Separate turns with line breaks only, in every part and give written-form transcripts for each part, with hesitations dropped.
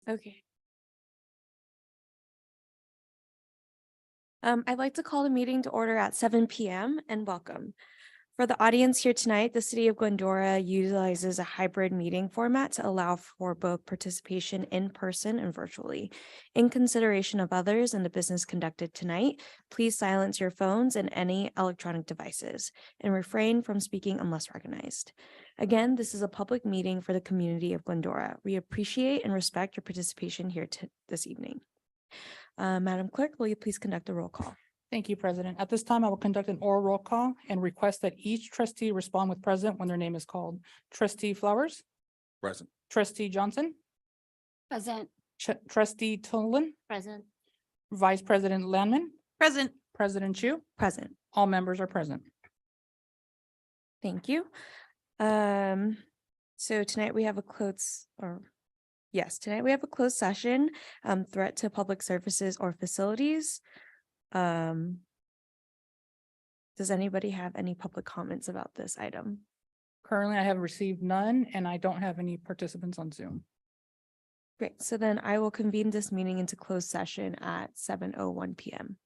Okay. I'd like to call the meeting to order at 7 p.m. and welcome. For the audience here tonight, the City of Glendora utilizes a hybrid meeting format to allow for both participation in person and virtually. In consideration of others and the business conducted tonight, please silence your phones and any electronic devices and refrain from speaking unless recognized. Again, this is a public meeting for the community of Glendora. We appreciate and respect your participation here this evening. Madam Clerk, will you please conduct a roll call?
Thank you, President. At this time, I will conduct an oral roll call and request that each trustee respond with present when their name is called. Trustee Flowers,
Present.
trustee Johnson,
Present.
trustee Tolan,
Present.
Vice President Landman,
Present.
President Chu.
Present.
All members are present.
Thank you. So tonight we have a tonight we have a closed session, threat to public services or facilities. Does anybody have any public comments about this item?
Currently, I have received none and I don't have any participants on Zoom.
Great. So then I will convene this meeting into closed session at 7:01 p.m.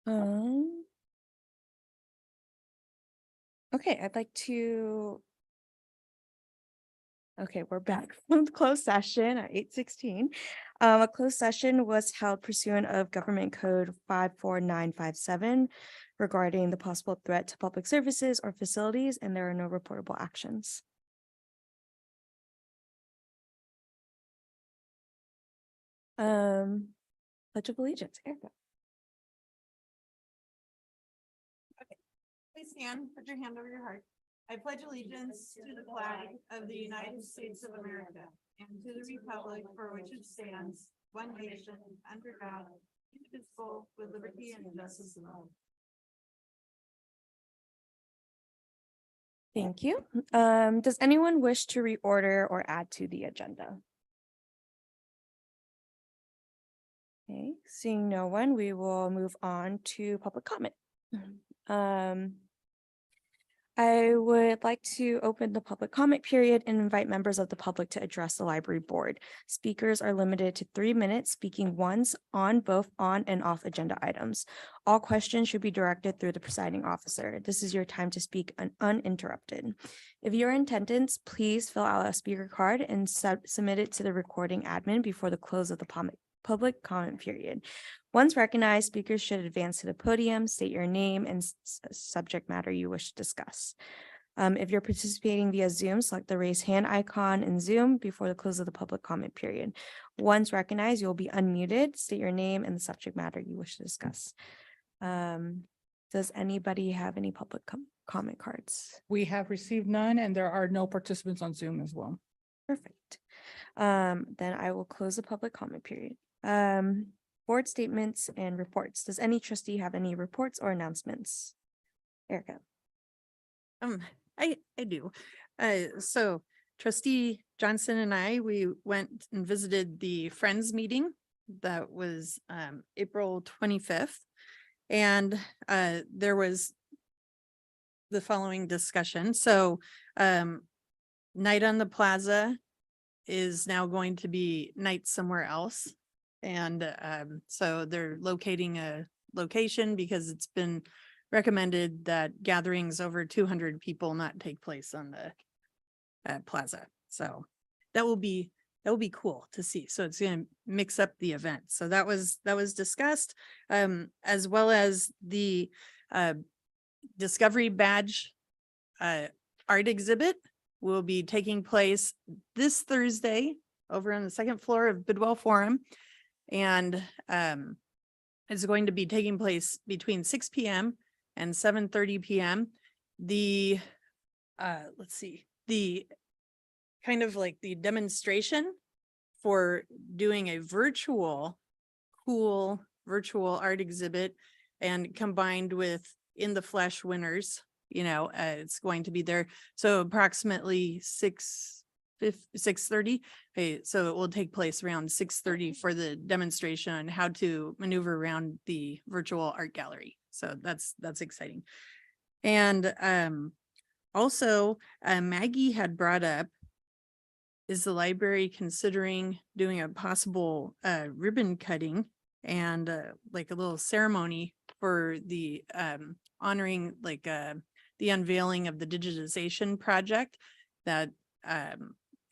Okay, I'd like to. Okay, we're back from the closed session at 8:16. A closed session was held pursuant of Government Code 54957 regarding the possible threat to public services or facilities, and there are no reportable actions. Pledge of Allegiance, Erica.
Please stand, put your hand over your heart. I pledge allegiance to the flag of the United States of America and to the republic for which it stands, one nation, under God, indivisible, with liberty and justice for all.
Thank you. Does anyone wish to reorder or add to the agenda? Okay, seeing no one, we will move on to public comment. I would like to open the public comment period and invite members of the public to address the library board. Speakers are limited to 3 minutes, speaking once on both on and off agenda items. All questions should be directed through the presiding officer. This is your time to speak uninterrupted. If you're in attendance, please fill out a speaker card and submit it to the recording admin before the close of the public comment period. Once recognized, speakers should advance to the podium, state your name and subject matter you wish to discuss. If you're participating via Zoom, select the raise hand icon in Zoom before the close of the public comment period. Once recognized, you'll be unmuted, state your name and the subject matter you wish to discuss. Does anybody have any public comment cards?
We have received none, and there are no participants on Zoom as well.
Perfect. Then I will close the public comment period. Board statements and reports. Does any trustee have any reports or announcements? Erica.
I do. So trustee Johnson and we went and visited the Friends meeting that was April 25th. And there was the following discussion. So Night on the Plaza is now going to be Night Somewhere Else. And so they're locating a location because it's been recommended that gatherings over 200 people not take place on the plaza. So that will be cool to see. So it's going to mix up the event. So that was discussed, as well as the Discovery Badge art exhibit will be taking place this Thursday over on the second floor of Bidwell Forum. And it's going to be taking place between 6 p.m. and 7:30 p.m. The let's see, the kind of like the demonstration for doing a cool virtual art exhibit and combined with in the flesh winners, it's going to be there. So approximately 6:30. Okay, so it will take place around 6:30 for the demonstration on how to maneuver around the virtual art gallery. So that's exciting. And also Maggie had brought up, is the library considering doing a possible ribbon cutting and like a little ceremony for the honoring like the unveiling of the digitization project that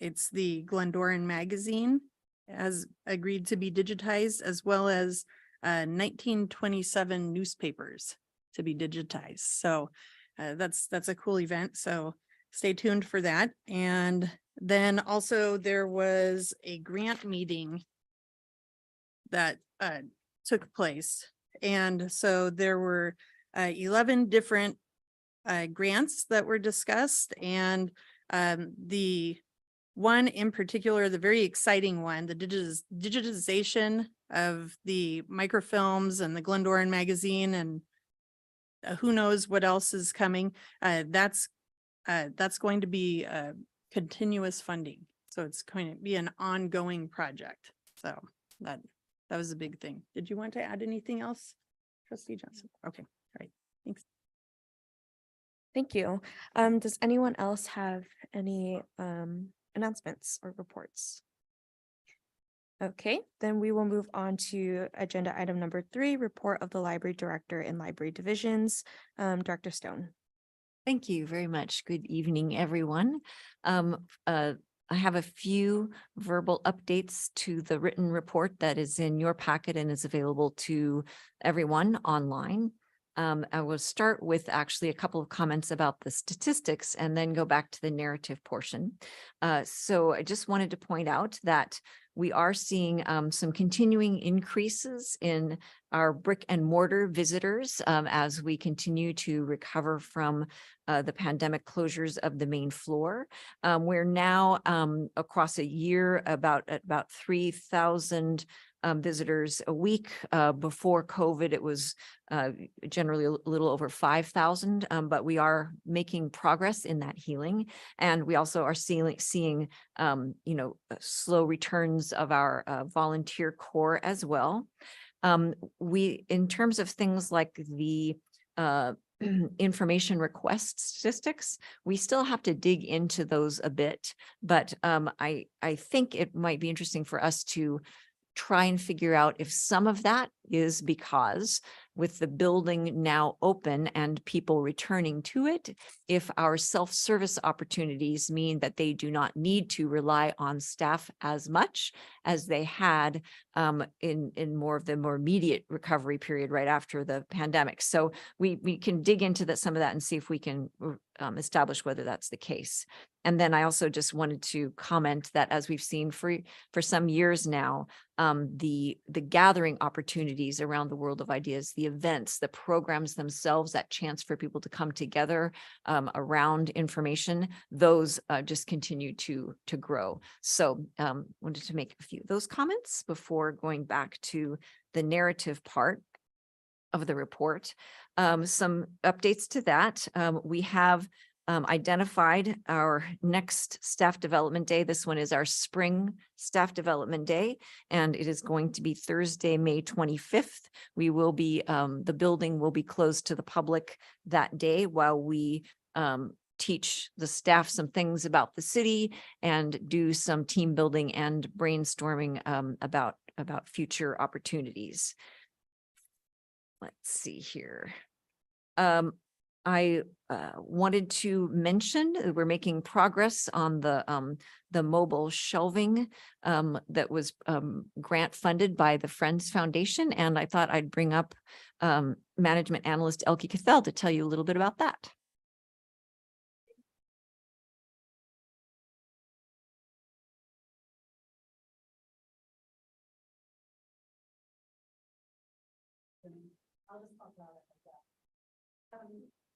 it's the Glendoran magazine has agreed to be digitized, as well as 1927 newspapers to be digitized. So that's a cool event. So stay tuned for that. And then also there was a grant meeting that took place. And so there were 11 different grants that were discussed, and the one in particular, the very exciting one, the digitization of the microfilms and the Glendoran magazine, and who knows what else is coming. That's going to be continuous funding. So it's going to be an ongoing project. So that was a big thing. Did you want to add anything else, Trustee Johnson? Okay, all right, thanks.
Thank you. Does anyone else have any announcements or reports? Okay, then we will move on to agenda item number 3, report of the library director and library divisions. Director Stone.
Thank you very much. Good evening, everyone. I have a few verbal updates to the written report that is in your packet and is available to everyone online. I will start with actually a couple of comments about the statistics and then go back to the narrative portion. So I just wanted to point out that we are seeing some continuing increases in our brick and mortar visitors as we continue to recover from the pandemic closures of the main floor. We're now across a year about 3,000 visitors a week. Before COVID, it was generally a little over 5,000, but we are making progress in that healing. And we also are seeing slow returns of our volunteer corps as well. In terms of things like the information request statistics, we still have to dig into those a bit, but I think it might be interesting for us to try and figure out if some of that is because with the building now open and people returning to it, if our self-service opportunities mean that they do not need to rely on staff as much as they had in more of the more immediate recovery period right after the pandemic. So we can dig into some of that and see if we can establish whether that's the case. And then I also just wanted to comment that as we've seen for some years now, the gathering opportunities around the world of ideas, the events, the programs themselves, that chance for people to come together around information, those just continue to grow. So wanted to make a few of those comments before going back to the narrative part of the report. Some updates to that. We have identified our next staff development day. This one is our spring staff development day, and it is going to be Thursday, May 25th. We will be, the building will be closed to the public that day while we teach the staff some things about the city and do some team building and brainstorming about future opportunities. Let's see here. I wanted to mention that we're making progress on the mobile shelving that was grant funded by the Friends Foundation, and I thought I'd bring up management analyst Elke Cathell to tell you a little bit about that.
I'll just talk about it like that.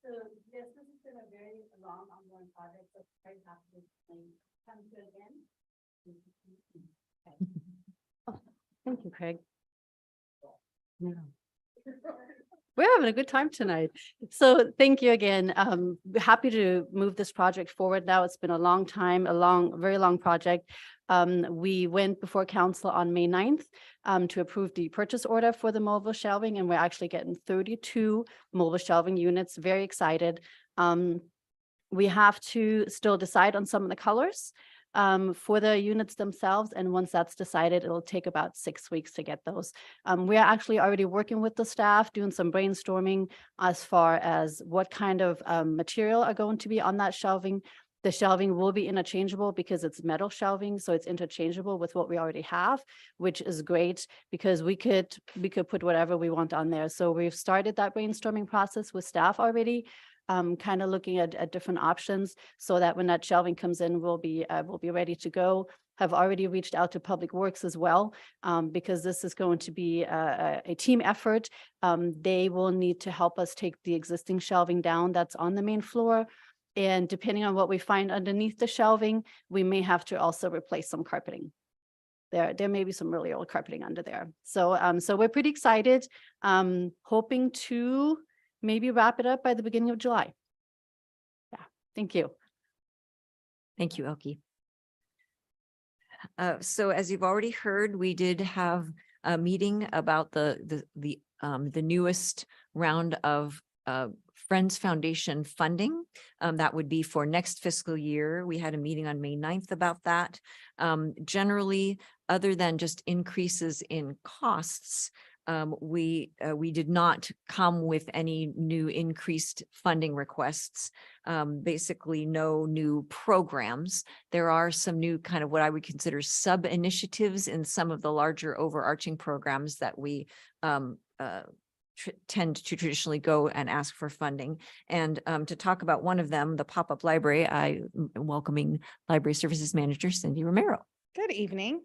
So yes, this has been a very long ongoing project, so I'm very happy to come to it again.
Oh, thank you, Craig. Yeah. We're having a good time tonight. So thank you again. Happy to move this project forward now. It's been a long time, very long project. We went before council on May 9th to approve the purchase order for the mobile shelving, and we're actually getting 32 mobile shelving units. Very excited. We have to still decide on some of the colors for the units themselves. And once that's decided, it'll take about 6 weeks to get those. We are actually already working with the staff, doing some brainstorming as far as what kind of material are going to be on that shelving. The shelving will be interchangeable because it's metal shelving, so it's interchangeable with what we already have, which is great because we could put whatever we want on there. So we've started that brainstorming process with staff already, kind of looking at different options so that when that shelving comes in, we'll be ready to go. Have already reached out to Public Works as well, because this is going to be a team effort. They will need to help us take the existing shelving down that's on the main floor. And depending on what we find underneath the shelving, we may have to also replace some carpeting. There may be some really old carpeting under there. So so we're pretty excited, hoping to maybe wrap it up by the beginning of July. Yeah, thank you.
Thank you, Elke. So as you've already heard, we did have a meeting about the newest round of Friends Foundation funding. That would be for next fiscal year. We had a meeting on May 9th about that. Generally, other than just increases in costs, we did not come with any new increased funding requests. Basically no new programs. There are some new kind of what I would consider sub initiatives in some of the larger overarching programs that we tend to traditionally go and ask for funding. And to talk about one of them, the pop-up library, I am welcoming Library Services Manager Cindy Romero.
Good evening.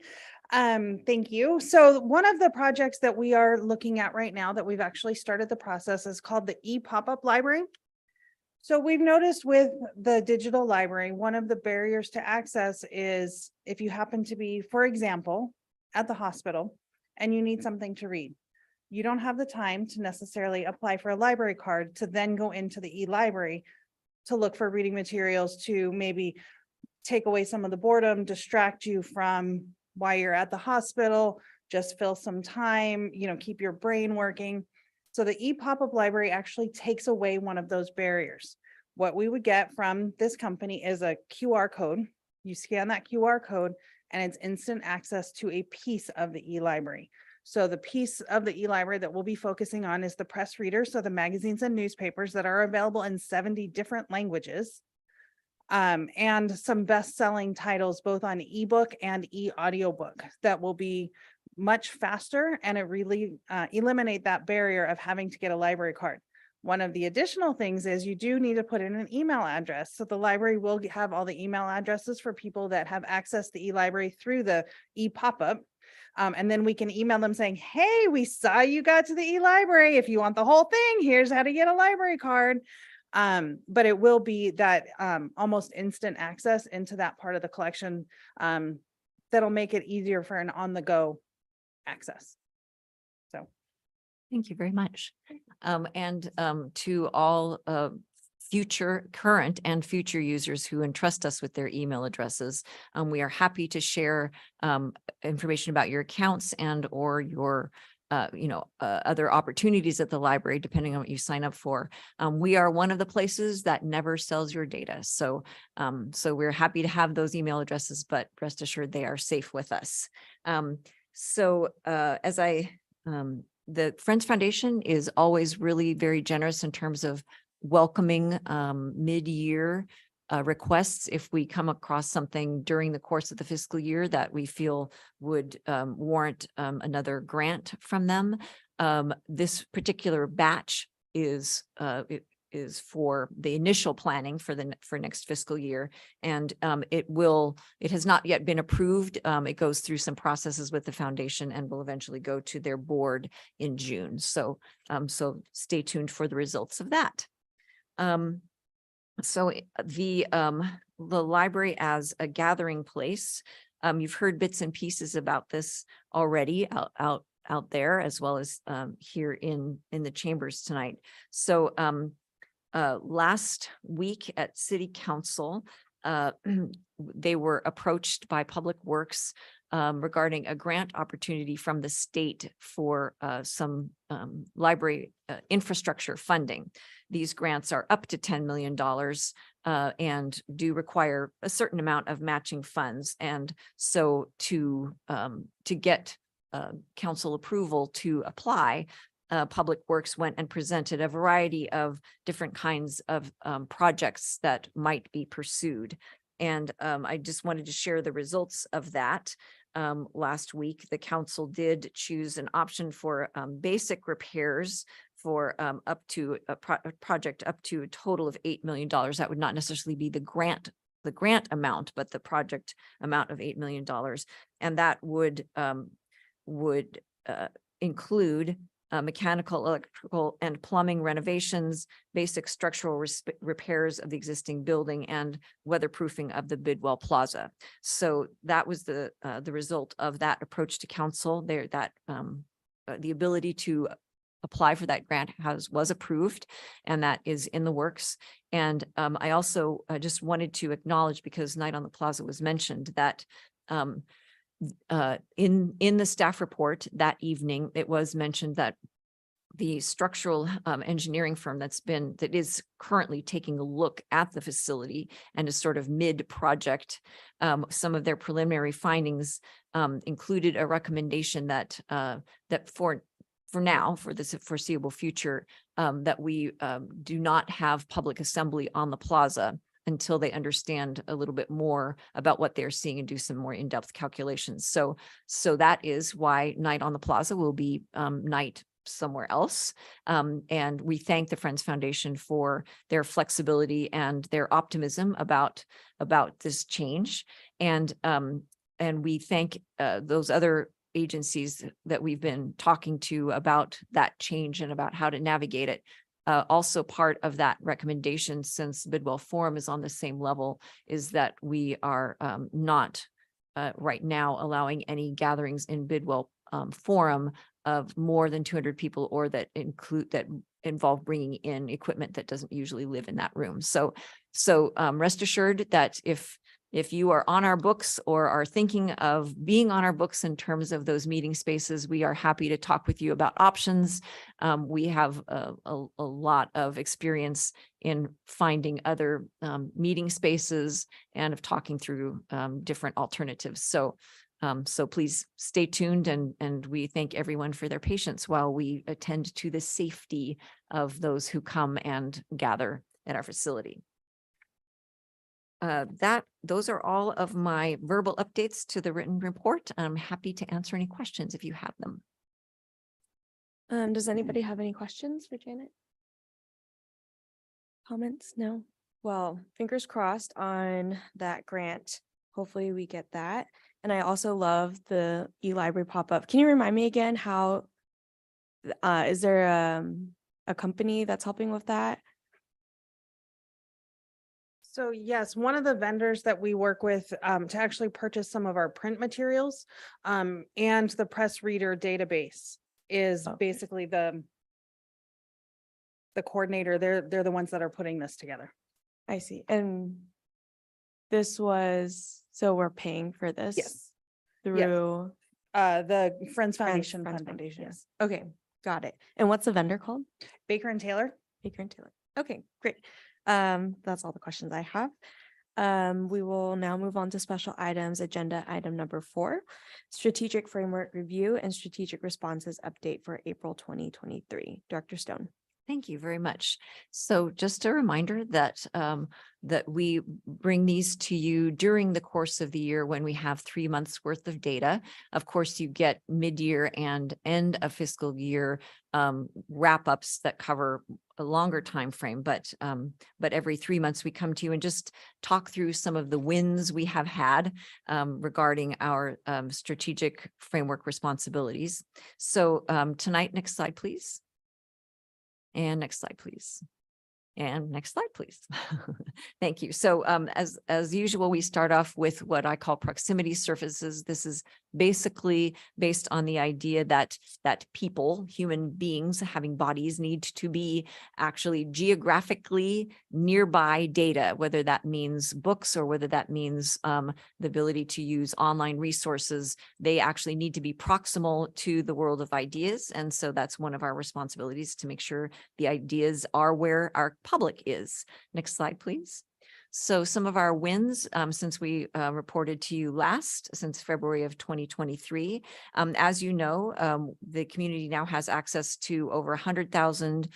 Thank you. So one of the projects that we are looking at right now that we've actually started the process is called the e-pop-up library. So we've noticed with the digital library, one of the barriers to access is if you happen to be, for example, at the hospital and you need something to read. You don't have the time to necessarily apply for a library card to then go into the e-library to look for reading materials to maybe take away some of the boredom, distract you from why you're at the hospital, just fill some time, keep your brain working. So the e-pop-up library actually takes away one of those barriers. What we would get from this company is a QR code. You scan that QR code and it's instant access to a piece of the e-library. So the piece of the e-library that we'll be focusing on is the press readers, so the magazines and newspapers that are available in 70 different languages. And some best-selling titles, both on ebook and e-audiobook that will be much faster, and it really eliminate that barrier of having to get a library card. One of the additional things is you do need to put in an email address. So the library will have all the email addresses for people that have access to the e-library through the e-pop-up. And then we can email them saying, hey, we saw you got to the e-library. If you want the whole thing, here's how to get a library card. But it will be that almost instant access into that part of the collection that'll make it easier for an on-the-go access. So
Thank you very much. And to all current and future users who entrust us with their email addresses, we are happy to share information about your accounts and or your other opportunities at the library, depending on what you sign up for. We are one of the places that never sells your data. So we're happy to have those email addresses, but rest assured they are safe with us. The Friends Foundation is always really very generous in terms of welcoming mid-year requests if we come across something during the course of the fiscal year that we feel would warrant another grant from them. This particular batch is for the initial planning for next fiscal year, and it has not yet been approved. It goes through some processes with the foundation and will eventually go to their board in June. So stay tuned for the results of that. So the library as a gathering place, you've heard bits and pieces about this already out there, as well as here in the chambers tonight. So last week at City Council, they were approached by Public Works regarding a grant opportunity from the state for some library infrastructure funding. These grants are up to $10 million and do require a certain amount of matching funds. And so to get council approval to apply, Public Works went and presented a variety of different kinds of projects that might be pursued. And I just wanted to share the results of that. Last week, the council did choose an option for basic repairs for up to a project up to a total of $8 million. That would not necessarily be the grant amount, but the project amount of $8 million. And that would include mechanical, electrical, and plumbing renovations, basic structural repairs of the existing building, and weatherproofing of the Bidwell Plaza. So that was the result of that approach to council. The ability to apply for that grant was approved, and that is in the works. And I also just wanted to acknowledge, because Night on the Plaza was mentioned, that in the staff report that evening, it was mentioned that the structural engineering firm that is currently taking a look at the facility and is sort of mid-project. Some of their preliminary findings included a recommendation that for now, for the foreseeable future, that we do not have public assembly on the plaza until they understand a little bit more about what they're seeing and do some more in-depth calculations. So that is why night on the plaza will be night somewhere else. And we thank the Friends Foundation for their flexibility and their optimism about this change. And we thank those other agencies that we've been talking to about that change and about how to navigate it. Also part of that recommendation, since Bidwell Forum is on the same level, is that we are not right now allowing any gatherings in Bidwell Forum of more than 200 people, or that involve bringing in equipment that doesn't usually live in that room. So rest assured that if you are on our books or are thinking of being on our books in terms of those meeting spaces, we are happy to talk with you about options. We have a lot of experience in finding other meeting spaces and of talking through different alternatives. So please stay tuned, and we thank everyone for their patience while we attend to the safety of those who come and gather at our facility. Those are all of my verbal updates to the written report. I'm happy to answer any questions if you have them.
Does anybody have any questions for Janet? Comments? No? Well, fingers crossed on that grant. Hopefully we get that. And I also love the e-library pop-up. Can you remind me again how, is there a company that's helping with that?
So yes, one of the vendors that we work with to actually purchase some of our print materials and the press reader database is basically the coordinator. They're the ones that are putting this together.
I see. And this was, so we're paying for this?
Yes.
Through
The Friends
Friends
Foundation
Friends
funding.
Foundation.
Yes.
Okay, got it. And what's the vendor called?
Baker and Taylor.
Baker and Taylor. Okay, great. That's all the questions I have. We will now move on to special items. Agenda item number 4, strategic framework review and strategic responses update for April 2023. Director Stone.
Thank you very much. So just a reminder that that we bring these to you during the course of the year when we have 3 months worth of data. Of course, you get mid-year and end of fiscal year wrap-ups that cover a longer time frame, but every 3 months we come to you and just talk through some of the wins we have had regarding our strategic framework responsibilities. So tonight, next slide, please. And next slide, please. And next slide, please. Thank you. So as usual, we start off with what I call proximity surfaces. This is basically based on the idea that people, human beings having bodies, need to be actually geographically nearby data, whether that means books or whether that means the ability to use online resources. They actually need to be proximal to the world of ideas. And so that's one of our responsibilities, to make sure the ideas are where our public is. Next slide, please. So some of our wins since we reported to you last, since February of 2023. As you know, the community now has access to over 100,000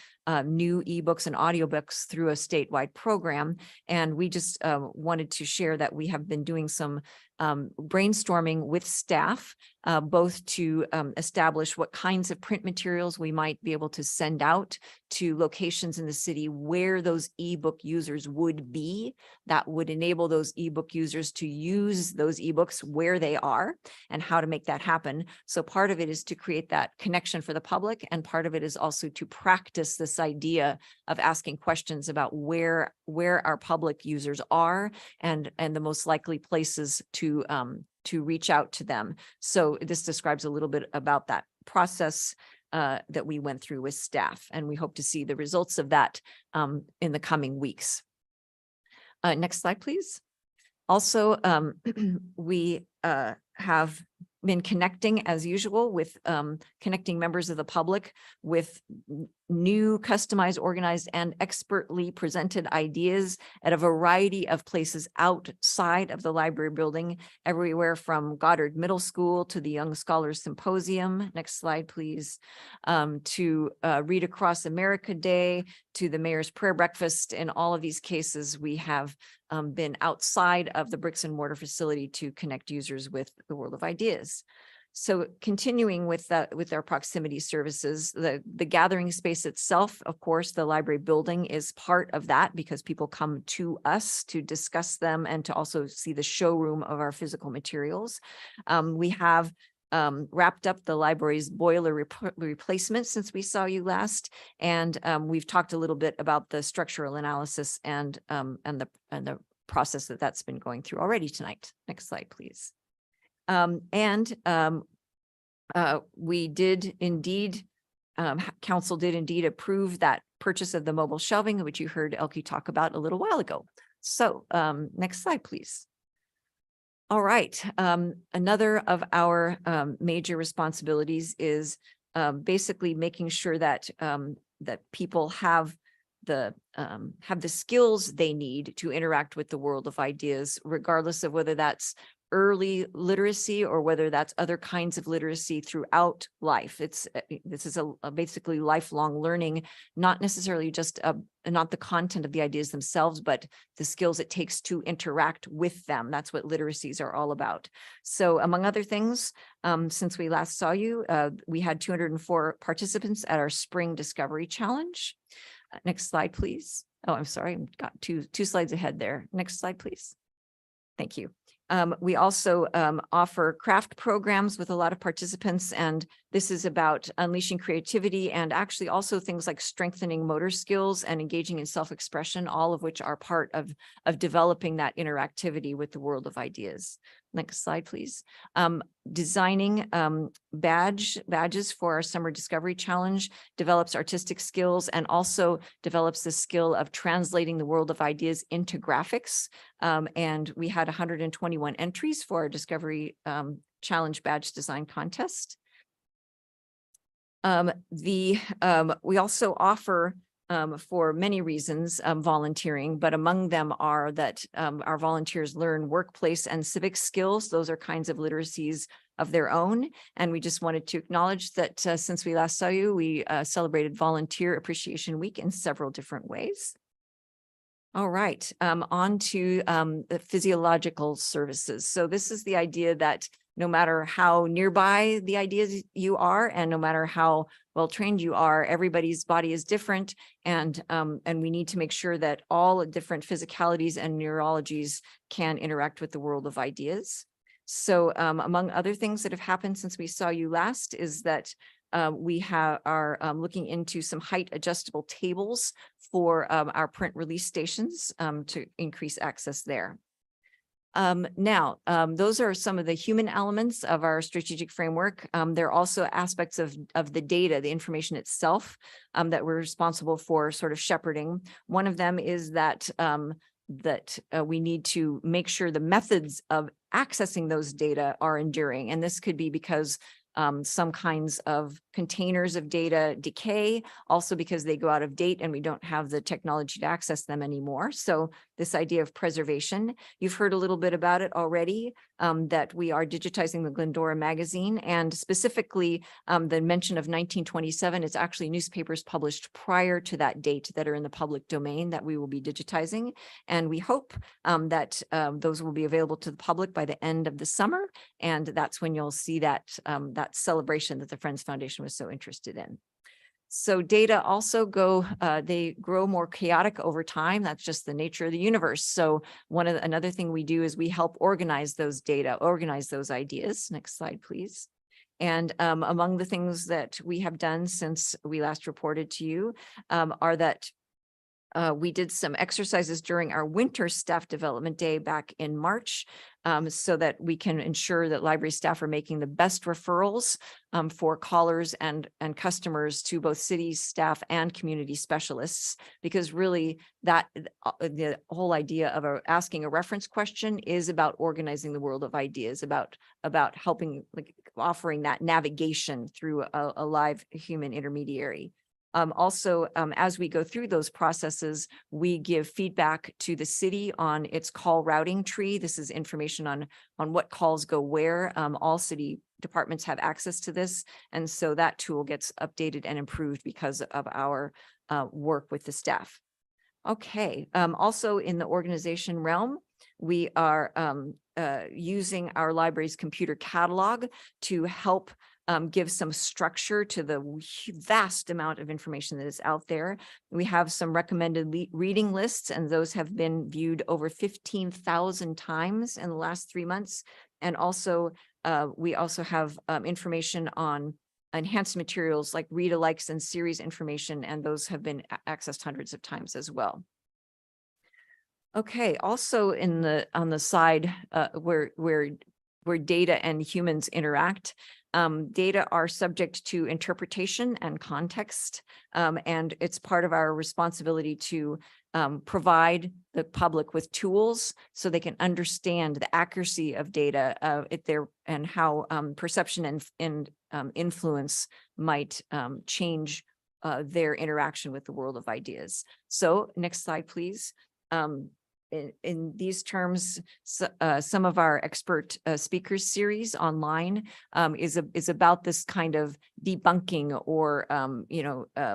new ebooks and audiobooks through a statewide program. And we just wanted to share that we have been doing some brainstorming with staff, both to establish what kinds of print materials we might be able to send out to locations in the city where those ebook users would be, that would enable those ebook users to use those ebooks where they are, and how to make that happen. So part of it is to create that connection for the public, and part of it is also to practice this idea of asking questions about where our public users are and the most likely places to reach out to them. So this describes a little bit about that process that we went through with staff, and we hope to see the results of that in the coming weeks. Next slide, please. Also, we have been connecting as usual with connecting members of the public with new customized, organized, and expertly presented ideas at a variety of places outside of the library building, everywhere from Goddard Middle School to the Young Scholars Symposium. Next slide, please. To Read Across America Day, to the Mayor's Prayer Breakfast. In all of these cases, we have been outside of the bricks and mortar facility to connect users with the world of ideas. So continuing with that, with our proximity services, the gathering space itself, of course, the library building is part of that because people come to us to discuss them and to also see the showroom of our physical materials. We have wrapped up the library's boiler replacement since we saw you last, and we've talked a little bit about the structural analysis and the process that's been going through already tonight. Next slide, please. We did indeed, council did indeed approve that purchase of the mobile shelving, which you heard Elke talk about a little while ago. So next slide, please. All right. Another of our major responsibilities is basically making sure that that people have the skills they need to interact with the world of ideas, regardless of whether that's early literacy or whether that's other kinds of literacy throughout life. This is a basically lifelong learning, not necessarily just not the content of the ideas themselves, but the skills it takes to interact with them. That's what literacies are all about. So among other things, since we last saw you, we had 204 participants at our Spring Discovery Challenge. Next slide, please. Oh, I'm sorry, I've got two slides ahead there. Next slide, please. Thank you. We also offer craft programs with a lot of participants, and this is about unleashing creativity and actually also things like strengthening motor skills and engaging in self-expression, all of which are part of developing that interactivity with the world of ideas. Next slide, please. Designing badges for our Summer Discovery Challenge develops artistic skills and also develops the skill of translating the world of ideas into graphics. And we had 121 entries for our Discovery Challenge badge design contest. We also offer for many reasons, volunteering, but among them are that our volunteers learn workplace and civic skills. Those are kinds of literacies of their own. And we just wanted to acknowledge that since we last saw you, we celebrated Volunteer Appreciation Week in several different ways. All right, on to the physiological services. So this is the idea that no matter how nearby the ideas you are, and no matter how well trained you are, everybody's body is different, and we need to make sure that all different physicalities and neurologies can interact with the world of ideas. So among other things that have happened since we saw you last is that we are looking into some height adjustable tables for our print release stations to increase access there. Now, those are some of the human elements of our strategic framework. There are also aspects of the data, the information itself, that we're responsible for sort of shepherding. One of them is that we need to make sure the methods of accessing those data are enduring. And this could be because some kinds of containers of data decay, also because they go out of date and we don't have the technology to access them anymore. So this idea of preservation, you've heard a little bit about it already, that we are digitizing the Glendora magazine, and specifically the mention of 1927, it's actually newspapers published prior to that date that are in the public domain that we will be digitizing. And we hope that those will be available to the public by the end of the summer. And that's when you'll see that that celebration that the Friends Foundation was so interested in. So data also they grow more chaotic over time. That's just the nature of the universe. So another thing we do is we help organize those data, organize those ideas. Next slide, please. And among the things that we have done since we last reported to you are that we did some exercises during our winter staff development day back in March. so that we can ensure that library staff are making the best referrals for callers and customers to both city staff and community specialists, because really that the whole idea of asking a reference question is about organizing the world of ideas, about helping, like offering that navigation through a live human intermediary. Also, as we go through those processes, we give feedback to the city on its call routing tree. This is information on what calls go where. All city departments have access to this. And so that tool gets updated and improved because of our work with the staff. Okay, also in the organization realm, we are using our library's computer catalog to help give some structure to the vast amount of information that is out there. We have some recommended reading lists, and those have been viewed over 15,000 times in the last 3 months. And also, we also have information on enhanced materials like read-alikes and series information, and those have been accessed hundreds of times as well. Okay, also on the side where data and humans interact, data are subject to interpretation and context, and it's part of our responsibility to provide the public with tools so they can understand the accuracy of data and how perception and influence might change their interaction with the world of ideas. So next slide, please. In these terms, some of our expert speakers series online is about this kind of debunking or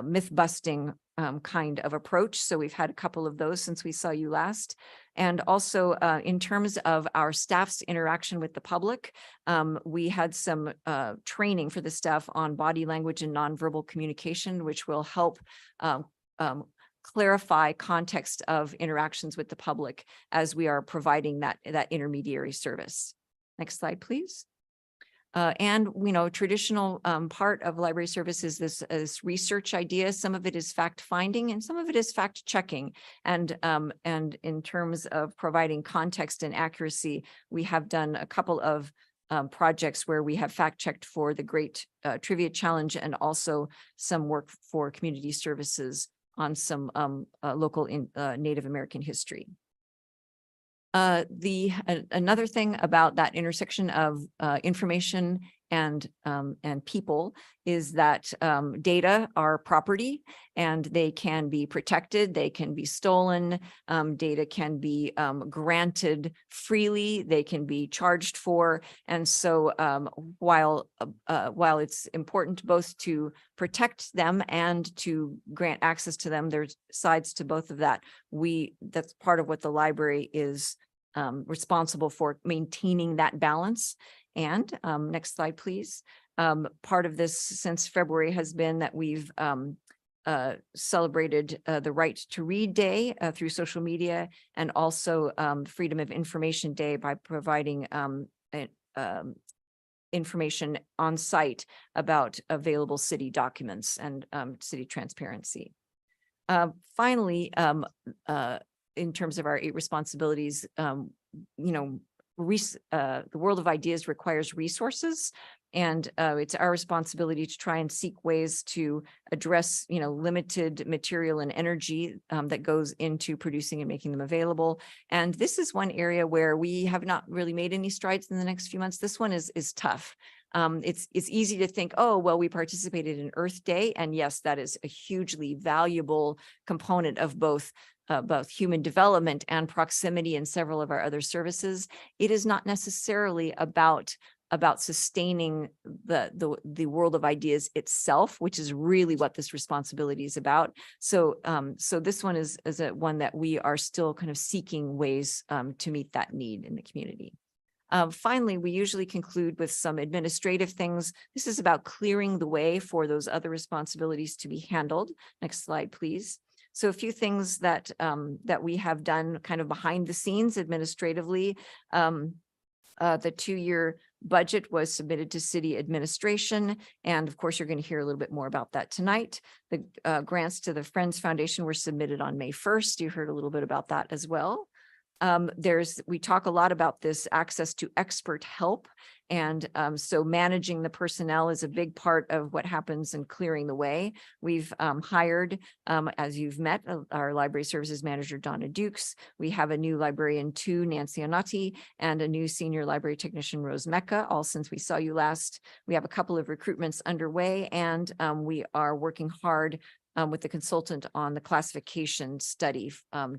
myth busting kind of approach. So we've had a couple of those since we saw you last. And also in terms of our staff's interaction with the public, we had some training for the staff on body language and nonverbal communication, which will help clarify context of interactions with the public as we are providing that intermediary service. Next slide, please. And traditional part of library service is this research idea. Some of it is fact finding and some of it is fact checking. And in terms of providing context and accuracy, we have done a couple of projects where we have fact checked for the Great Trivia Challenge and also some work for community services on some local Native American history. Another thing about that intersection of information and people is that data are property and they can be protected, they can be stolen, data can be granted freely, they can be charged for. And so while it's important both to protect them and to grant access to them, there's sides to both of that. That's part of what the library is responsible for, maintaining that balance. And next slide, please. Part of this since February has been that we've celebrated the Right to Read Day through social media, and also Freedom of Information Day by providing information on site about available city documents and city transparency. Finally, in terms of our 8 responsibilities, the world of ideas requires resources, and it's our responsibility to try and seek ways to address, limited material and energy that goes into producing and making them available. And this is one area where we have not really made any strides in the next few months. This one is tough. It's easy to think, oh, well, we participated in Earth Day, and yes, that is a hugely valuable component of both human development and proximity and several of our other services. It is not necessarily about sustaining the world of ideas itself, which is really what this responsibility is about. So this one is one that we are still kind of seeking ways to meet that need in the community. Finally, we usually conclude with some administrative things. This is about clearing the way for those other responsibilities to be handled. Next slide, please. So a few things that we have done kind of behind the scenes administratively. The 2-year budget was submitted to city administration. And of course, you're going to hear a little bit more about that tonight. The grants to the Friends Foundation were submitted on May 1st. You heard a little bit about that as well. We talk a lot about this access to expert help. And so managing the personnel is a big part of what happens in clearing the way. We've hired, as you've met, our library services manager, Donna Dukes. We have a new librarian too, Nancy Anati, and a new senior library technician, Rose Mecca, all since we saw you last. We have a couple of recruitments underway, and we are working hard with the consultant on the classification study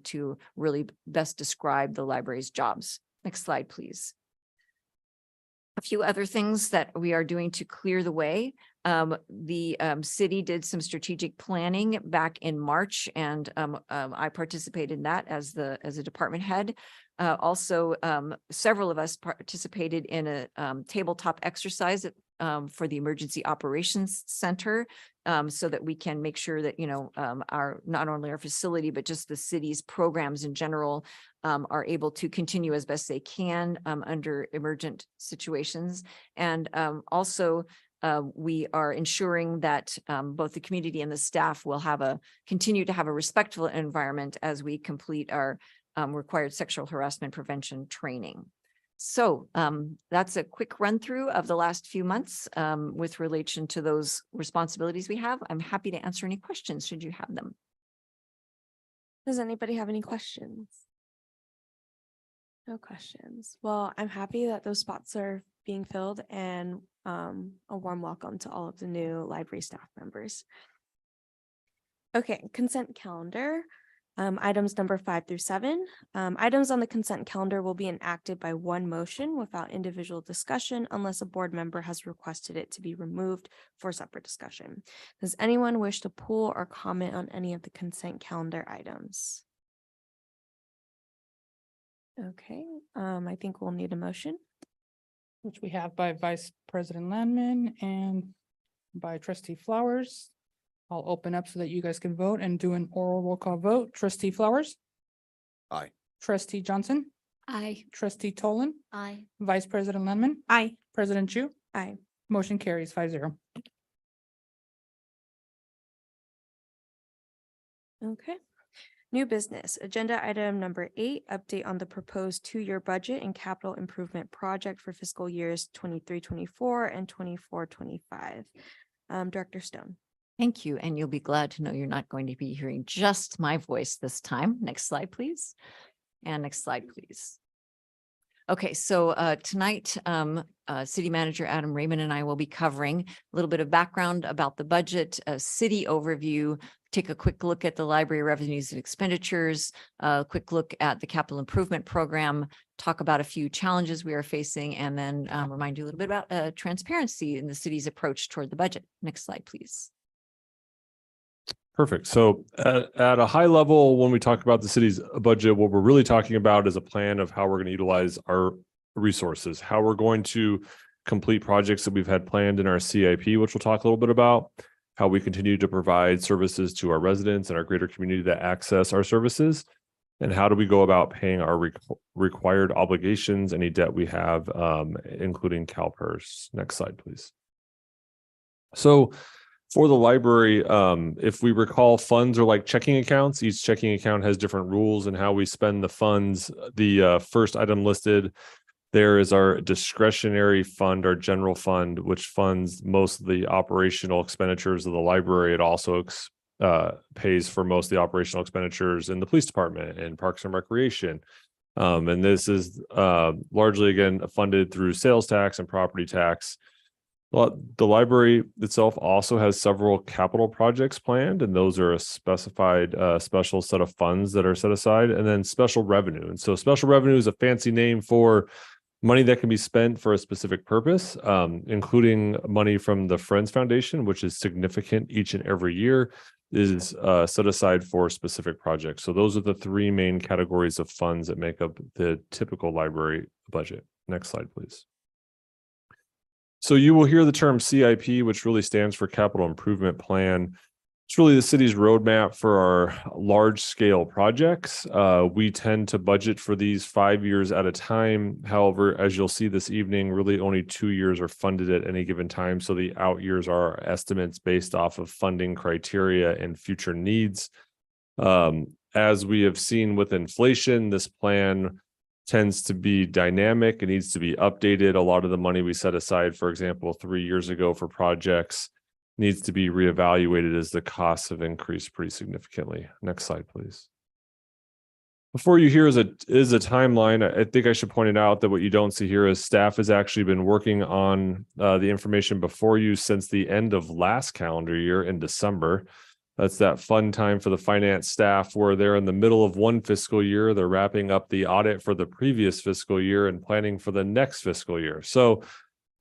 to really best describe the library's jobs. Next slide, please. A few other things that we are doing to clear the way. The city did some strategic planning back in March, and I participated in that as a department head. Also, several of us participated in a tabletop exercise for the Emergency Operations Center, so that we can make sure that, our, not only our facility, but just the city's programs in general are able to continue as best they can under emergent situations. And also, we are ensuring that both the community and the staff will continue to have a respectful environment as we complete our required sexual harassment prevention training. So that's a quick run through of the last few months with relation to those responsibilities we have. I'm happy to answer any questions should you have them.
Does anybody have any questions? No questions. Well, I'm happy that those spots are being filled, and a warm welcome to all of the new library staff members. Okay, consent calendar. Items number 5 through 7. Items on the consent calendar will be enacted by one motion without individual discussion unless a board member has requested it to be removed for separate discussion. Does anyone wish to pull or comment on any of the consent calendar items? Okay, I think we'll need a motion.
Which we have by Vice President Landman and by Trustee Flowers. I'll open up so that you guys can vote and do an oral roll call vote. Trustee Flowers?
Aye.
Trustee Johnson?
Aye.
Trustee Tolan?
Aye.
Vice President Landman?
Aye.
President Chu?
Aye.
Motion carries 5-0.
Okay. New business, agenda item number 8, update on the proposed 2-year budget and capital improvement project for fiscal years 23-24 and 24-25. Director Stone.
Thank you. And you'll be glad to know you're not going to be hearing just my voice this time. Next slide, please. And next slide, please. Okay, so tonight, City Manager Adam Raymond and I will be covering a little bit of background about the budget, a city overview, take a quick look at the library revenues and expenditures, a quick look at the capital improvement program, talk about a few challenges we are facing, and then remind you a little bit about transparency in the city's approach toward the budget. Next slide, please.
Perfect. So at a high level, when we talk about the city's budget, what we're really talking about is a plan of how we're going to utilize our resources, how we're going to complete projects that we've had planned in our CIP, which we'll talk a little bit about, how we continue to provide services to our residents and our greater community that access our services, and how do we go about paying our required obligations, any debt we have, including CalPERS. Next slide, please. So for the library, if we recall, funds are like checking accounts. Each checking account has different rules and how we spend the funds. The first item listed there is our discretionary fund, our general fund, which funds most of the operational expenditures of the library. It also pays for most of the operational expenditures in the police department and Parks and Recreation. And this is largely, again, funded through sales tax and property tax. The library itself also has several capital projects planned, and those are a specified special set of funds that are set aside, and then special revenue. And so special revenue is a fancy name for money that can be spent for a specific purpose, including money from the Friends Foundation, which is significant each and every year, is set aside for specific projects. So those are the 3 main categories of funds that make up the typical library budget. Next slide, please. So you will hear the term CIP, which really stands for Capital Improvement Plan. It's really the city's roadmap for our large scale projects. We tend to budget for these 5 years at a time. However, as you'll see this evening, really only 2 years are funded at any given time. So the out years are estimates based off of funding criteria and future needs. as we have seen with inflation, this plan tends to be dynamic. It needs to be updated. A lot of the money we set aside, for example, 3 years ago for projects needs to be reevaluated as the costs have increased pretty significantly. Next slide, please. Before you hear is a timeline. I think I should point it out that what you don't see here is staff has actually been working on the information before you since the end of last calendar year in December. That's that fun time for the finance staff where they're in the middle of one fiscal year. They're wrapping up the audit for the previous fiscal year and planning for the next fiscal year. So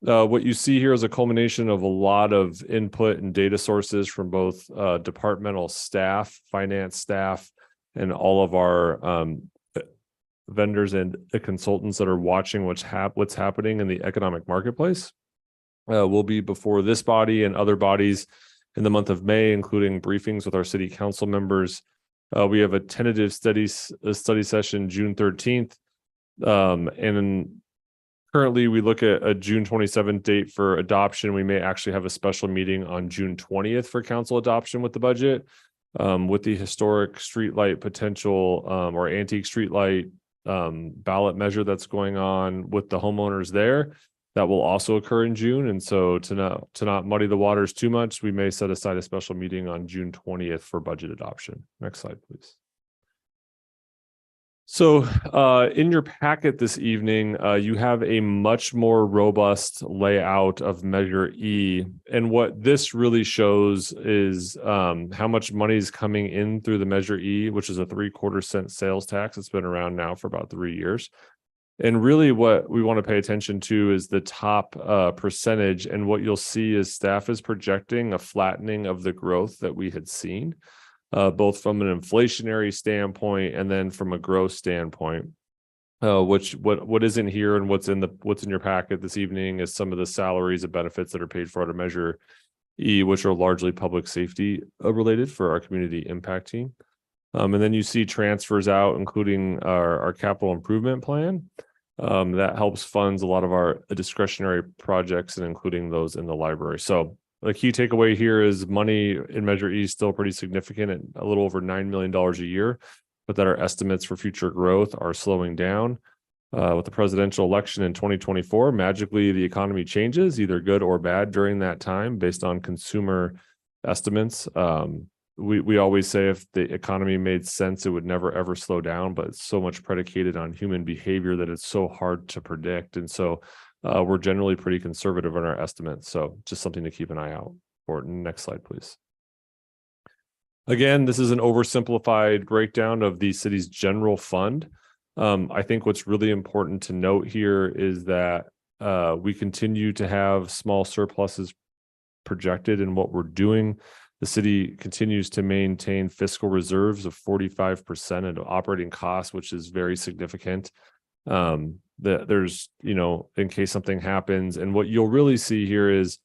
what you see here is a culmination of a lot of input and data sources from both departmental staff, finance staff, and all of our vendors and consultants that are watching what's happening in the economic marketplace. Will be before this body and other bodies in the month of May, including briefings with our city council members. We have a tentative study session June 13th. And currently we look at a June 27th date for adoption. We may actually have a special meeting on June 20th for council adoption with the budget. With the historic streetlight potential or antique streetlight ballot measure that's going on with the homeowners there, that will also occur in June. And so to not muddy the waters too much, we may set aside a special meeting on June 20th for budget adoption. Next slide, please. So in your packet this evening, you have a much more robust layout of Measure E. And what this really shows is how much money is coming in through the Measure E, which is a 3/4 cent sales tax. It's been around now for about 3 years. And really what we want to pay attention to is the top percentage. And what you'll see is staff is projecting a flattening of the growth that we had seen. Both from an inflationary standpoint and then from a growth standpoint, what isn't here and what's in your packet this evening is some of the salaries and benefits that are paid for out of Measure E, which are largely public safety related for our community impact team. And then you see transfers out, including our capital improvement plan. That helps funds a lot of our discretionary projects and including those in the library. So the key takeaway here is money in Measure E is still pretty significant at a little over $9 million a year, but that our estimates for future growth are slowing down. With the presidential election in 2024, magically the economy changes, either good or bad during that time based on consumer estimates. We always say if the economy made sense, it would never ever slow down, but it's so much predicated on human behavior that it's so hard to predict. And so we're generally pretty conservative in our estimates. So just something to keep an eye out for. Next slide, please. Again, this is an oversimplified breakdown of the city's general fund. I think what's really important to note here is that we continue to have small surpluses projected in what we're doing. The city continues to maintain fiscal reserves of 45% of operating costs, which is very significant. There's, in case something happens. And what you'll really see here is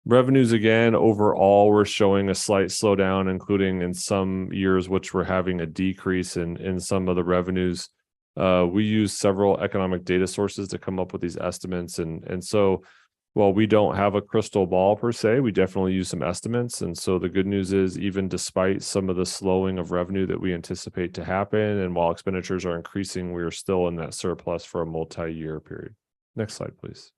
revenues again, overall, we're showing a slight slowdown, including in some years, which we're having a decrease in some of the revenues. We use several economic data sources to come up with these estimates. And so while we don't have a crystal ball per se, we definitely use some estimates. And so the good news is, even despite some of the slowing of revenue that we anticipate to happen, and while expenditures are increasing, we are still in that surplus for a multi-year period. Next slide, please.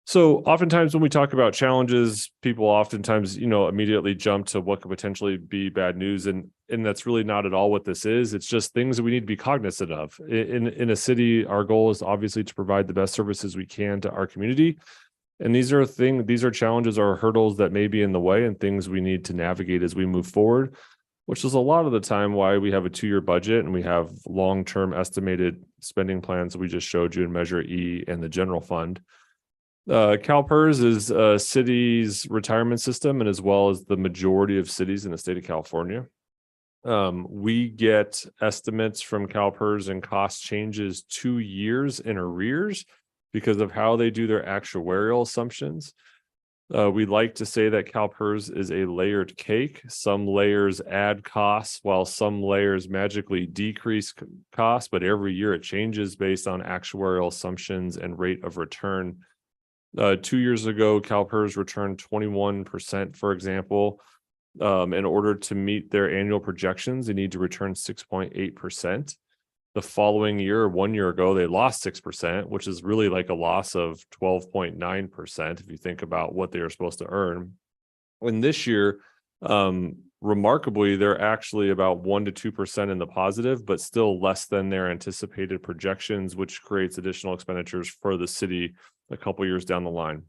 So oftentimes when we talk about challenges, people oftentimes, immediately jump to what could potentially be bad news. And that's really not at all what this is. It's just things that we need to be cognizant of. In a city, our goal is obviously to provide the best services we can to our community. And these are challenges or hurdles that may be in the way and things we need to navigate as we move forward, which is a lot of the time why we have a 2-year budget and we have long-term estimated spending plans that we just showed you in Measure E and the general fund. CalPERS is a city's retirement system, and as well as the majority of cities in the state of California. We get estimates from CalPERS and cost changes 2 years in arrears because of how they do their actuarial assumptions. We like to say that CalPERS is a layered cake. Some layers add costs while some layers magically decrease costs, but every year it changes based on actuarial assumptions and rate of return. 2 years ago, CalPERS returned 21%, for example. In order to meet their annual projections, they need to return 6.8%. The following year, 1 year ago, they lost 6%, which is really like a loss of 12.9% if you think about what they are supposed to earn. And this year, remarkably, they're actually about 1 to 2% in the positive, but still less than their anticipated projections, which creates additional expenditures for the city a couple years down the line.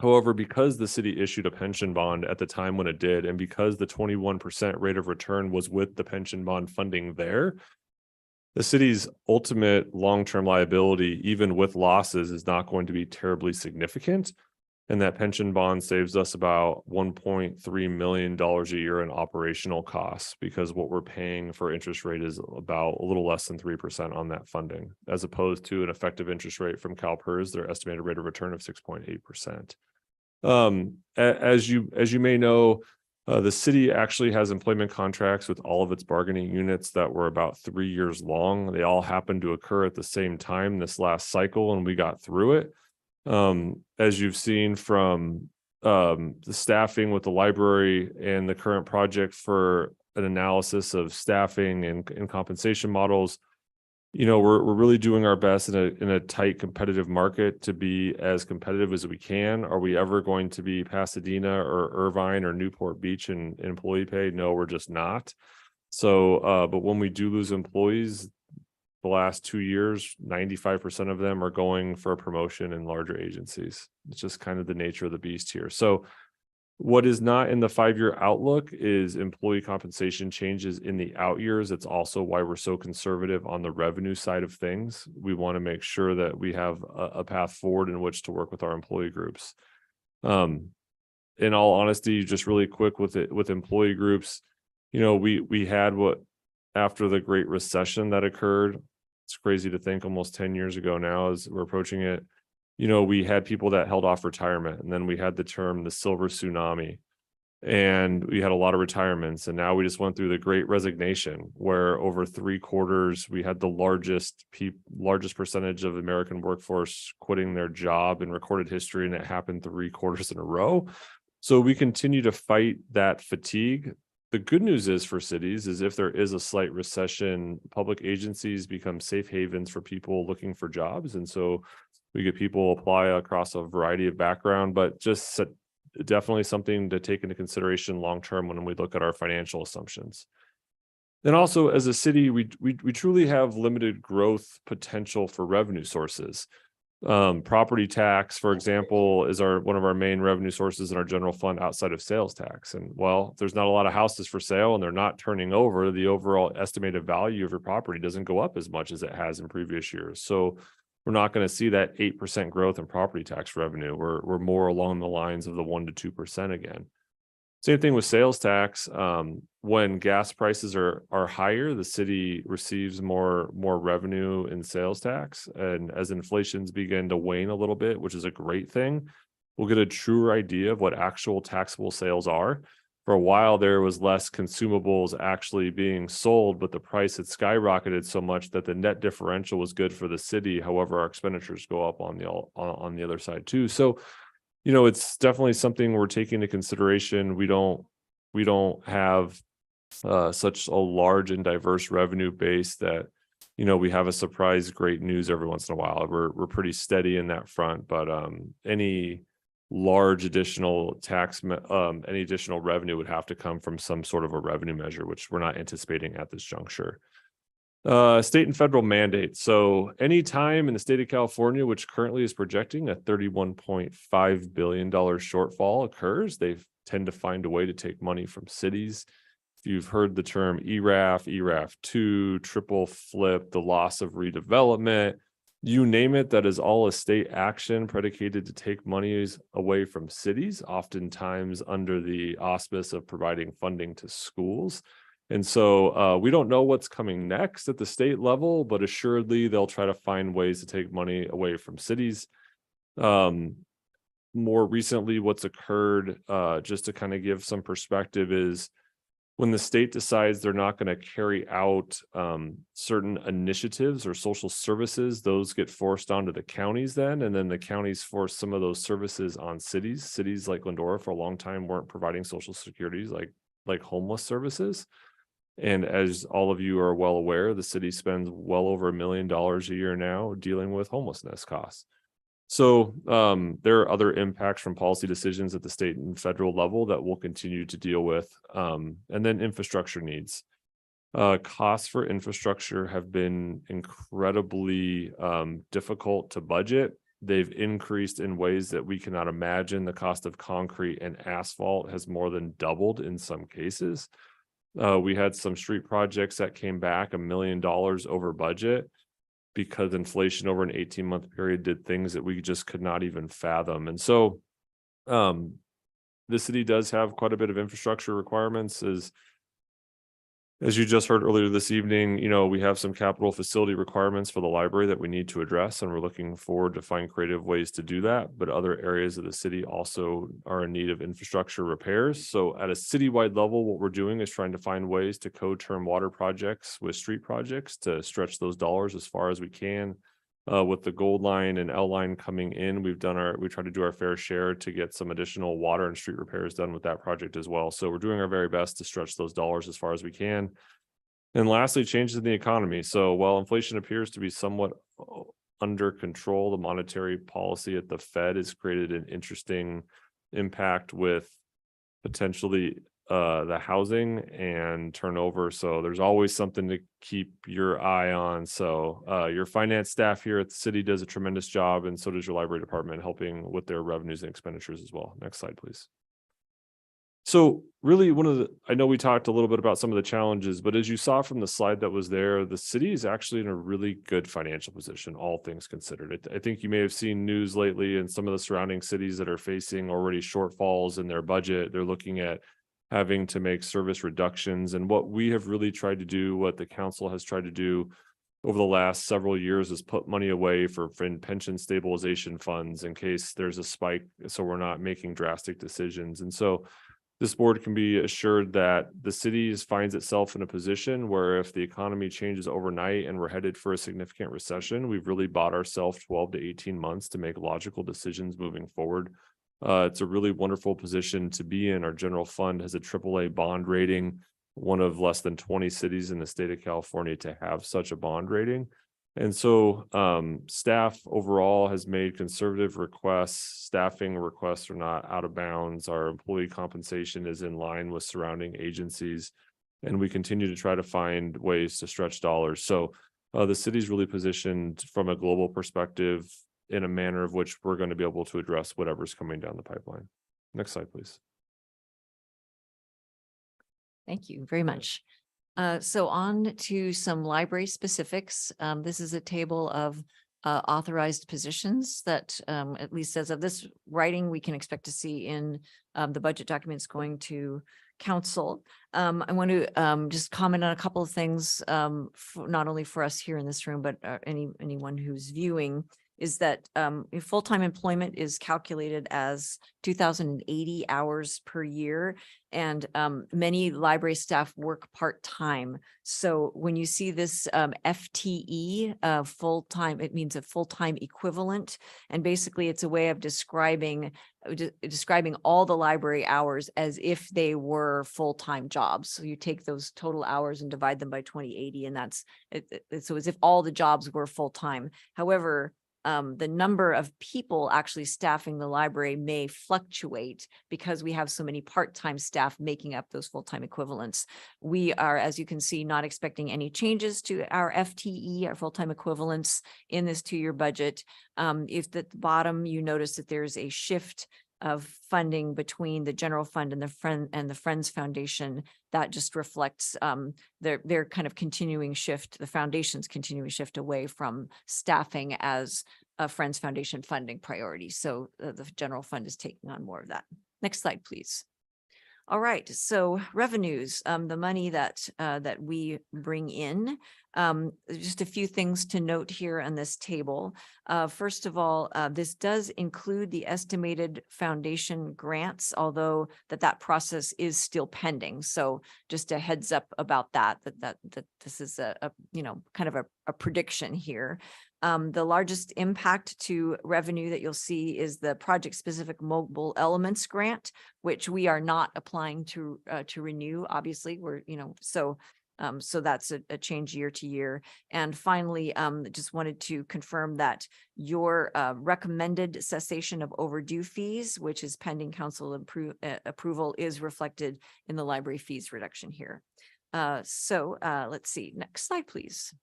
However, because the city issued a pension bond at the time when it did, and because the 21% rate of return was with the pension bond funding there, the city's ultimate long-term liability, even with losses, is not going to be terribly significant. And that pension bond saves us about $1.3 million a year in operational costs, because what we're paying for interest rate is about a little less than 3% on that funding, as opposed to an effective interest rate from CalPERS, their estimated rate of return of 6.8%. As you may know, the city actually has employment contracts with all of its bargaining units that were about 3 years long. They all happened to occur at the same time this last cycle, and we got through it. As you've seen from the staffing with the library and the current project for an analysis of staffing and compensation models, we're really doing our best in a tight competitive market to be as competitive as we can. Are we ever going to be Pasadena or Irvine or Newport Beach in employee pay? No, we're just not. So, but when we do lose employees, the last 2 years, 95% of them are going for a promotion in larger agencies. It's just kind of the nature of the beast here. So what is not in the 5-year outlook is employee compensation changes in the out years. It's also why we're so conservative on the revenue side of things. We want to make sure that we have a path forward in which to work with our employee groups. In all honesty, just really quick with employee groups, we had what, after the Great Recession that occurred, it's crazy to think almost 10 years ago now as we're approaching it, we had people that held off retirement, and then we had the term the silver tsunami, and we had a lot of retirements. And now we just went through the Great Resignation, where over 3/4, we had the largest percentage of the American workforce quitting their job in recorded history, and it happened 3/4 in a row. So we continue to fight that fatigue. The good news is for cities is if there is a slight recession, public agencies become safe havens for people looking for jobs. And so we get people apply across a variety of background, but just definitely something to take into consideration long-term when we look at our financial assumptions. Then also, as a city, we truly have limited growth potential for revenue sources. Property tax, for example, is one of our main revenue sources in our general fund outside of sales tax. And well, if there's not a lot of houses for sale and they're not turning over, the overall estimated value of your property doesn't go up as much as it has in previous years. So we're not going to see that 8% growth in property tax revenue. We're more along the lines of the 1 to 2% again. Same thing with sales tax. When gas prices are higher, the city receives more revenue in sales tax. And as inflations begin to wane a little bit, which is a great thing, we'll get a truer idea of what actual taxable sales are. For a while, there was less consumables actually being sold, but the price had skyrocketed so much that the net differential was good for the city. However, our expenditures go up on the other side too. So, it's definitely something we're taking into consideration. We don't have such a large and diverse revenue base that, we have a surprise great news every once in a while. We're pretty steady in that front, but any large additional any additional revenue would have to come from some sort of a revenue measure, which we're not anticipating at this juncture. State and federal mandates. So anytime in the state of California, which currently is projecting a $31.5 billion shortfall occurs, they tend to find a way to take money from cities. If you've heard the term ERAF 2, triple flip, the loss of redevelopment, you name it, that is all a state action predicated to take monies away from cities, oftentimes under the auspice of providing funding to schools. And so we don't know what's coming next at the state level, but assuredly they'll try to find ways to take money away from cities. More recently, what's occurred, just to kind of give some perspective, is when the state decides they're not going to carry out certain initiatives or social services, those get forced onto the counties then, and then the counties force some of those services on cities. Cities like Glendora for a long time weren't providing social securities like homeless services. And as all of you are well aware, the city spends well over $1 million a year now dealing with homelessness costs. So there are other impacts from policy decisions at the state and federal level that we'll continue to deal with. And then infrastructure needs. Costs for infrastructure have been incredibly difficult to budget. They've increased in ways that we cannot imagine. The cost of concrete and asphalt has more than doubled in some cases. We had some street projects that came back $1 million over budget, because inflation over an 18-month period did things that we just could not even fathom. And so the city does have quite a bit of infrastructure requirements. As you just heard earlier this evening, we have some capital facility requirements for the library that we need to address, and we're looking forward to find creative ways to do that. But other areas of the city also are in need of infrastructure repairs. So at a citywide level, what we're doing is trying to find ways to co-term water projects with street projects to stretch those dollars as far as we can. With the Gold Line and L Line coming in, we try to do our fair share to get some additional water and street repairs done with that project as well. So we're doing our very best to stretch those dollars as far as we can. And lastly, changes in the economy. So while inflation appears to be somewhat under control, the monetary policy at the Fed has created an interesting impact with potentially the housing and turnover. So there's always something to keep your eye on. So your finance staff here at the city does a tremendous job, and so does your library department, helping with their revenues and expenditures as well. Next slide, please. So really I know we talked a little bit about some of the challenges, but as you saw from the slide that was there, the city is actually in a really good financial position, all things considered. I think you may have seen news lately in some of the surrounding cities that are facing already shortfalls in their budget. They're looking at having to make service reductions. And what we have really tried to do, what the council has tried to do over the last several years, is put money away for pension stabilization funds in case there's a spike, so we're not making drastic decisions. And so this board can be assured that the city finds itself in a position where if the economy changes overnight and we're headed for a significant recession, we've really bought ourselves 12 to 18 months to make logical decisions moving forward. It's a really wonderful position to be in. Our general fund has a AAA bond rating, one of less than 20 cities in the state of California to have such a bond rating. And so staff overall has made conservative requests. Staffing requests are not out of bounds. Our employee compensation is in line with surrounding agencies, and we continue to try to find ways to stretch dollars. So the city's really positioned from a global perspective in a manner of which we're going to be able to address whatever's coming down the pipeline. Next slide, please.
Thank you very much. So on to some library specifics. This is a table of authorized positions that at least as of this writing, we can expect to see in the budget documents going to council. I want to just comment on a couple of things, not only for us here in this room, but anyone who's viewing, is that full-time employment is calculated as 2,080 hours per year. And many library staff work part-time. So when you see this FTE, full-time, it means a full-time equivalent. And basically it's a way of describing all the library hours as if they were full-time jobs. So you take those total hours and divide them by 2080, and that's so as if all the jobs were full-time. However, the number of people actually staffing the library may fluctuate because we have so many part-time staff making up those full-time equivalents. We are, as you can see, not expecting any changes to our FTE, our full-time equivalents, in this 2-year budget. If at the bottom, you notice that there's a shift of funding between the general fund and the Friends Foundation, that just reflects their kind of continuing shift, the foundation's continuing shift away from staffing as a Friends Foundation funding priority. So the general fund is taking on more of that. Next slide, please. All right, so revenues, the money that we bring in, Just a few things to note here on this table. First of all, this does include the estimated foundation grants, although that process is still pending. So just a heads up about that this is a kind of a prediction here. The largest impact to revenue that you'll see is the project-specific mobile elements grant, which we are not applying to renew. Obviously, we're, so that's a change year to year. And finally, just wanted to confirm that your recommended cessation of overdue fees, which is pending council approval, is reflected in the library fees reduction here. So let's see, next slide, please.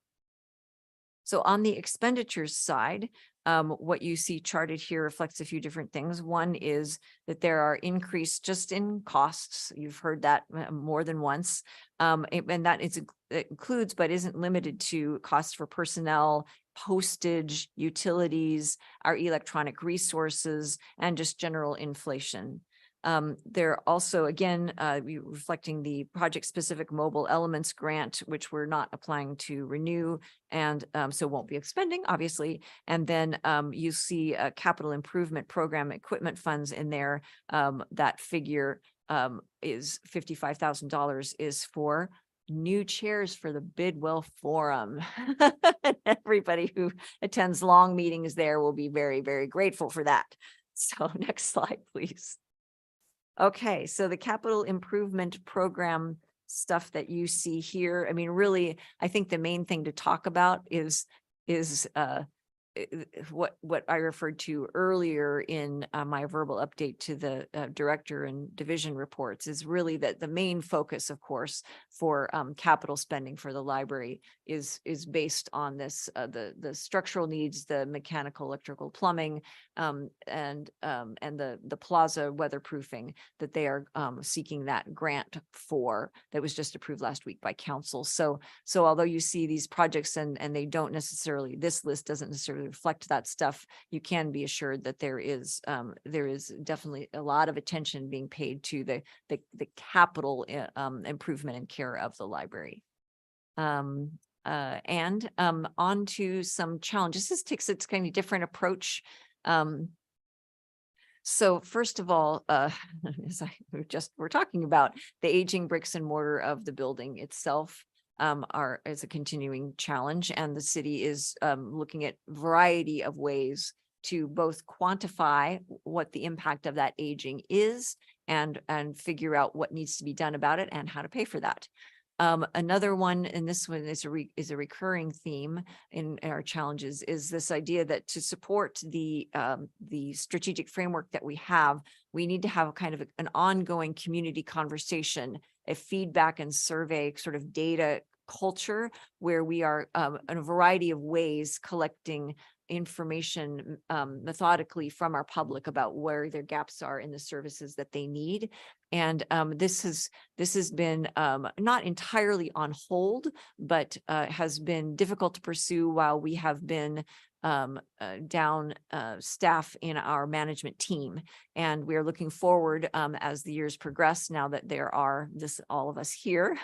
So on the expenditures side, what you see charted here reflects a few different things. One is that there are increased just in costs. You've heard that more than once. And that it includes, but isn't limited to, costs for personnel, postage, utilities, our electronic resources, and just general inflation. They're also, again, reflecting the project-specific mobile elements grant, which we're not applying to renew, and so won't be expending, obviously. And then you see a capital improvement program equipment funds in there. That figure is $55,000 is for new chairs for the Bidwell Forum. Everybody who attends long meetings there will be very, very grateful for that. So next slide, please. Okay, so the capital improvement program stuff that you see here, I mean, really, I think the main thing to talk about is what I referred to earlier in my verbal update to the director and division reports, is really that the main focus, of course, for capital spending for the library is based on this, the structural needs, the mechanical, electrical, plumbing, and the plaza weatherproofing that they are seeking that grant for, that was just approved last week by council. So although you see these projects and they don't necessarily, this list doesn't necessarily reflect that stuff, you can be assured that there is definitely a lot of attention being paid to the capital improvement and care of the library. On to some challenges. This takes its kind of different approach. So first of all, as we're talking about, the aging bricks and mortar of the building itself is a continuing challenge, and the city is looking at a variety of ways to both quantify what the impact of that aging is and figure out what needs to be done about it and how to pay for that. Another one, and this one is a recurring theme in our challenges, is this idea that to support the strategic framework that we have, we need to have kind of an ongoing community conversation, a feedback and survey sort of data culture, where we are in a variety of ways collecting information methodically from our public about where their gaps are in the services that they need. And this has been not entirely on hold, but has been difficult to pursue while we have been down staff in our management team. And we are looking forward as the years progress, now that there are all of us here,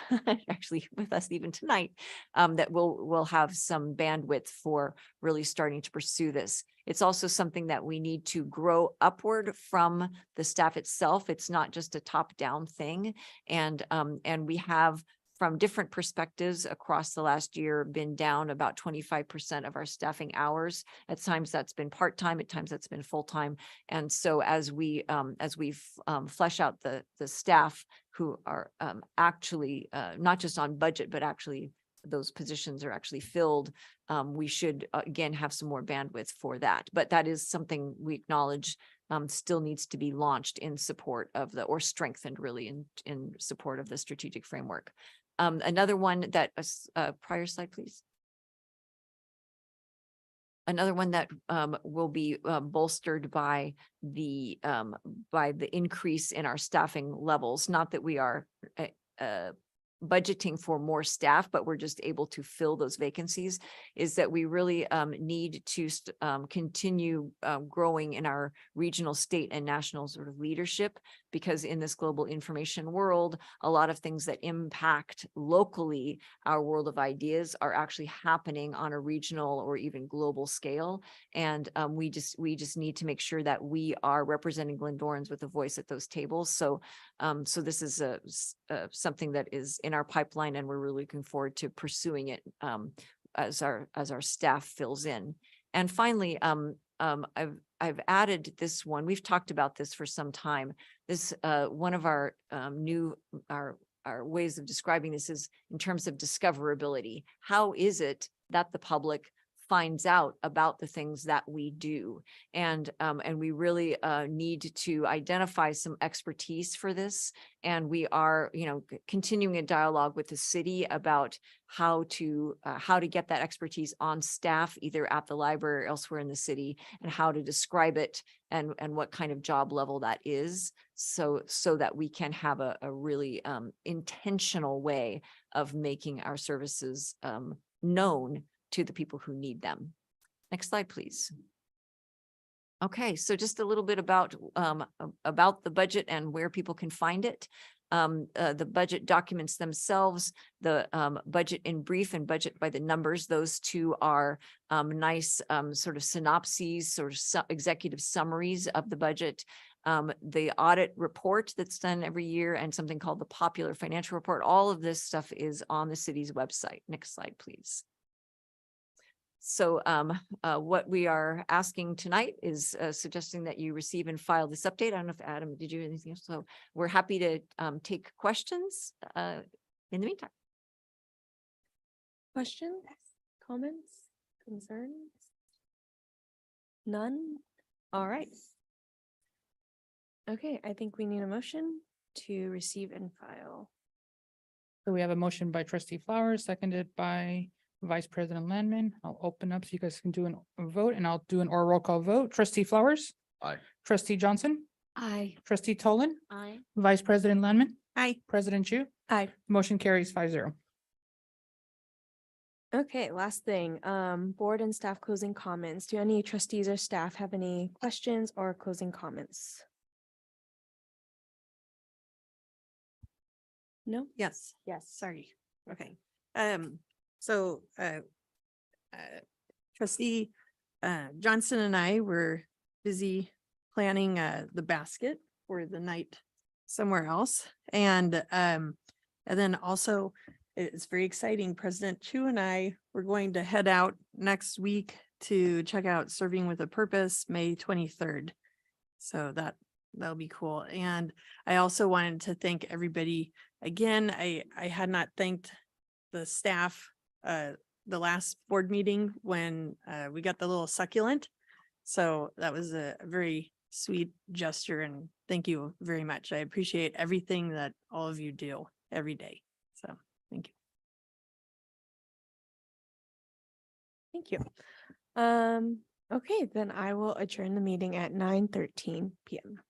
actually with us even tonight, that we'll have some bandwidth for really starting to pursue this. It's also something that we need to grow upward from the staff itself. It's not just a top-down thing. And we have, from different perspectives across the last year, been down about 25% of our staffing hours. At times that's been part-time, at times that's been full-time. And so as we flesh out the staff who are actually not just on budget, but actually those positions are actually filled, we should again have some more bandwidth for that. But that is something we acknowledge still needs to be launched in support of or strengthened really in support of the strategic framework. Another one that prior slide, please. Another one that will be bolstered by the increase in our staffing levels. Not that we are budgeting for more staff, but we're just able to fill those vacancies, is that we really need to continue growing in our regional, state, and national sort of leadership. because in this global information world, a lot of things that impact locally our world of ideas are actually happening on a regional or even global scale. And we just need to make sure that we are representing Glendorans with a voice at those tables. So this is something that is in our pipeline, and we're really looking forward to pursuing it as our staff fills in. And finally, I've added this one. We've talked about this for some time. This one of our our ways of describing this is in terms of discoverability. How is it that the public finds out about the things that we do? And we really need to identify some expertise for this. And we are, continuing a dialogue with the city about how to get that expertise on staff, either at the library or elsewhere in the city, and how to describe it and what kind of job level that is, so that we can have a really intentional way of making our services known to the people who need them. Next slide, please. Okay, so just a little bit about the budget and where people can find it. The budget documents themselves, the budget in brief and budget by the numbers, those two are nice sort of synopses, sort of executive summaries of the budget. The audit report that's done every year and something called the popular financial report, all of this stuff is on the city's website. Next slide, please. So what we are asking tonight is suggesting that you receive and file this update. I don't know if Adam, did you have anything else? So we're happy to take questions in the meantime.
Questions, comments, concerns? None? All right. Okay, I think we need a motion to receive and file.
So we have a motion by trustee Flowers, seconded by Vice President Landman. I'll open up so you guys can do a vote, and I'll do an oral roll call vote. Trustee Flowers.
Aye.
Trustee Johnson.
Aye.
Trustee Tolan.
Aye.
Vice President Landman.
Hi.
President Chu.
Aye.
Motion carries 5-0.
Okay, last thing, board and staff closing comments. Do any trustees or staff have any questions or closing comments? No?
Yes.
Yes.
Sorry. Okay. So trustee Johnson and I were busy planning the basket for the night somewhere else. And then also it's very exciting. President Chu and I were going to head out next week to check out Serving with a Purpose, May 23rd. So that'll be cool. And I also wanted to thank everybody again. I had not thanked the staff the last board meeting when we got the little succulent. So that was a very sweet gesture, and thank you very much. I appreciate everything that all of you do every day. So thank you.
Thank you. Okay, then I will adjourn the meeting at 9:13 p.m.